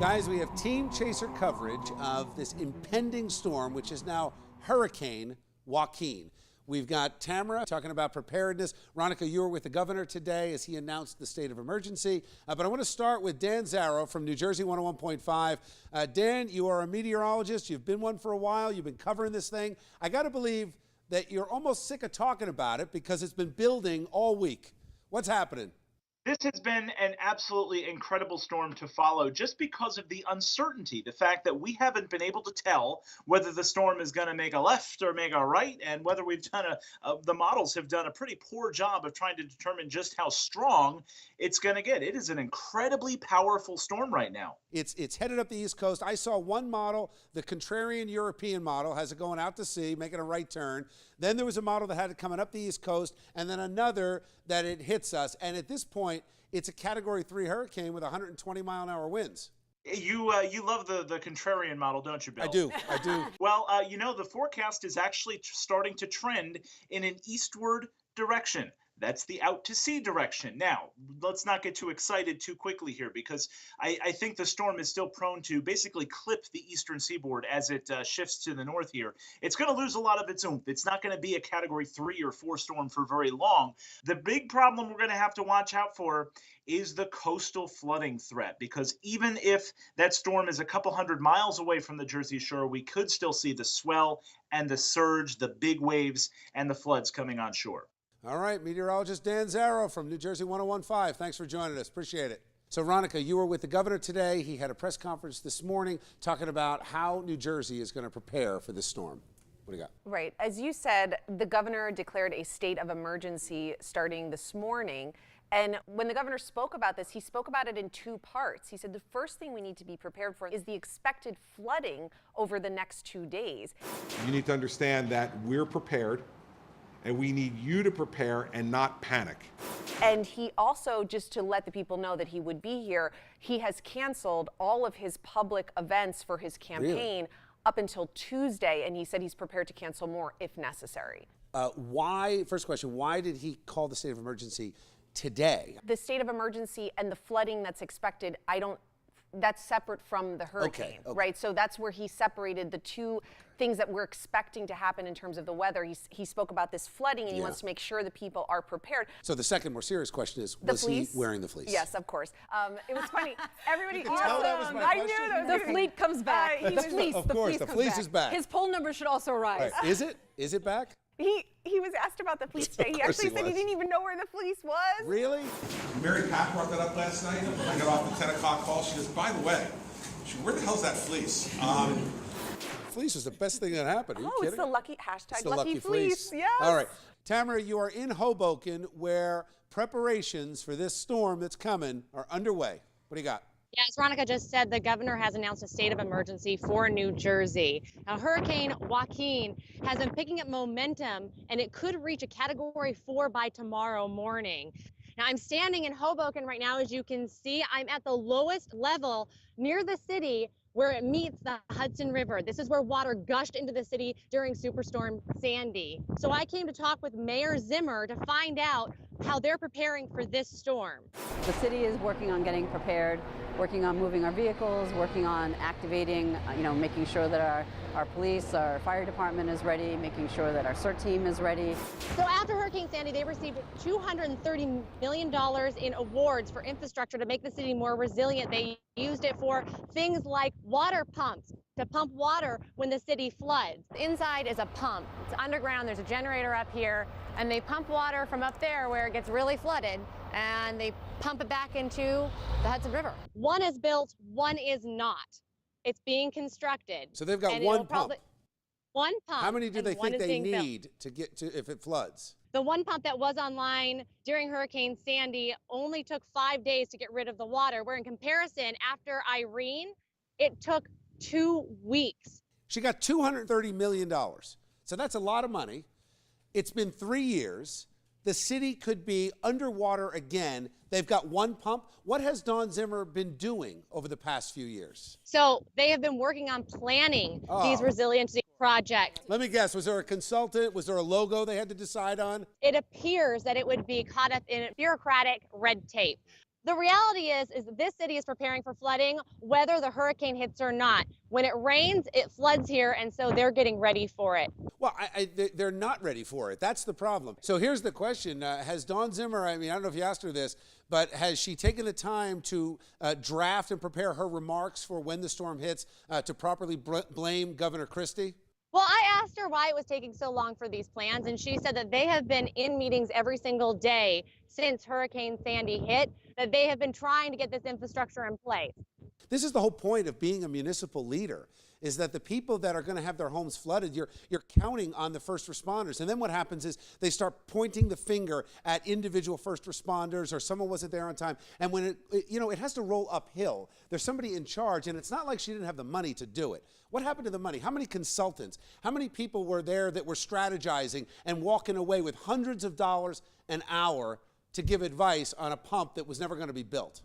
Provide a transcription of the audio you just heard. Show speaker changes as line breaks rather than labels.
Guys, we have team chaser coverage of this impending storm, which is now Hurricane Joaquin. We've got Tamara talking about preparedness. Ronica, you were with the governor today as he announced the state of emergency. But I want to start with Dan Zarrow from New Jersey 101.5. Dan, you are a meteorologist. You've been one for a while. You've been covering this thing. I got to believe that you're almost sick of talking about it because it's been building all week. What's happening?
This has been an absolutely incredible storm to follow just because of the uncertainty, the fact that we haven't been able to tell whether the storm is going to make a left or make a right, and whether we've done the models have done a pretty poor job of trying to determine just how strong it's going to get. It is an incredibly powerful storm right now.
It's headed up the East Coast. I saw one model, the contrarian European model, has it going out to sea, making a right turn. Then there was a model that had it coming up the East Coast, and then another that it hits us. And at this point, it's a Category 3 hurricane with 120-mile-an-hour winds.
You love the contrarian model, don't you, Bill?
I do.
Well, the forecast is actually starting to trend in an eastward direction. That's the out to sea direction. Now, let's not get too excited too quickly here, because I think the storm is still prone to basically clip the eastern seaboard as it shifts to the north here. It's going to lose a lot of its oomph. It's not going to be a Category 3 or 4 storm for very long. The big problem we're going to have to watch out for is the coastal flooding threat, because even if that storm is a couple hundred miles away from the Jersey Shore, we could still see the swell and the surge, the big waves, and the floods coming on shore.
All right, meteorologist Dan Zarrow from New Jersey 101.5. Thanks for joining us. Appreciate it. So, Ronica, you were with the governor today. He had a press conference this morning talking about how New Jersey is going to prepare for this storm. What do you got?
Right. As you said, the governor declared a state of emergency starting this morning. And when the governor spoke about this, he spoke about it in two parts. He said the first thing we need to be prepared for is the expected flooding over the next 2 days.
You need to understand that we're prepared, and we need you to prepare and not panic.
And he also, just to let the people know that he would be here, he has canceled all of his public events for his campaign up until Tuesday, and he said he's prepared to cancel more if necessary.
First question, why did he call the state of emergency today?
The state of emergency and the flooding that's expected, that's separate from the hurricane,
okay.
Right? So that's where he separated the two things that we're expecting to happen in terms of the weather. He spoke about this flooding, and he wants to make sure the people are prepared.
So the second more serious question is, was he wearing the fleece?
Yes, of course. It was funny. Everybody,
tell that was my
I
question?
knew that.
The fleet comes back.
Of course, the fleece is back.
His poll number should also rise.
Right. Is it back?
He was asked about the fleece today. He actually said he didn't even know where the fleece was.
Really?
Mary Pat brought that up last night. I got off the 10 o'clock call. She goes, by the way, where the hell's that fleece?
Fleece was the best thing that happened. Are you kidding?
It's the lucky hashtag
It's the
lucky fleece. Yes.
All right. Tamara, you are in Hoboken where preparations for this storm that's coming are underway. What do you got?
Yeah, as Ronica just said, the governor has announced a state of emergency for New Jersey. Now, Hurricane Joaquin has been picking up momentum, and it could reach a Category 4 by tomorrow morning. Now, I'm standing in Hoboken right now. As you can see, I'm at the lowest level near the city where it meets the Hudson River. This is where water gushed into the city during Superstorm Sandy. So I came to talk with Mayor Zimmer to find out how they're preparing for this storm.
The city is working on getting prepared, working on moving our vehicles, working on activating, making sure that our police, our fire department is ready, making sure that our CERT team is ready.
So after Hurricane Sandy, they received $230 million in awards for infrastructure to make the city more resilient. They used it for things like water pumps to pump water when the city floods. Inside is a pump. It's underground. There's a generator up here, and they pump water from up there where it gets really flooded, and they pump it back into the Hudson River. One is built, one is not. It's being constructed.
So they've got one pump.
One pump.
How many do they think they need to get to if it floods?
The one pump that was online during Hurricane Sandy only took 5 days to get rid of the water, where in comparison, after Irene, it took 2 weeks.
She got $230 million. So that's a lot of money. It's been 3 years. The city could be underwater again. They've got one pump. What has Dawn Zimmer been doing over the past few years?
So they have been working on planning these resiliency projects.
Let me guess, was there a consultant? Was there a logo they had to decide on?
It appears that it would be caught up in bureaucratic red tape. The reality is this city is preparing for flooding, whether the hurricane hits or not. When it rains, it floods here, and so they're getting ready for it.
Well, they're not ready for it. That's the problem. So here's the question. Has Dawn Zimmer, I don't know if you asked her this, but has she taken the time to draft and prepare her remarks for when the storm hits to properly blame Governor Christie?
Well, I asked her why it was taking so long for these plans, and she said that they have been in meetings every single day since Hurricane Sandy hit, that they have been trying to get this infrastructure in place.
This is the whole point of being a municipal leader, is that the people that are going to have their homes flooded, you're counting on the first responders. And then what happens is they start pointing the finger at individual first responders or someone wasn't there on time. And when it has to roll uphill, there's somebody in charge, and it's not like she didn't have the money to do it. What happened to the money? How many consultants? How many people were there that were strategizing and walking away with hundreds of dollars an hour to give advice on a pump that was never going to be built?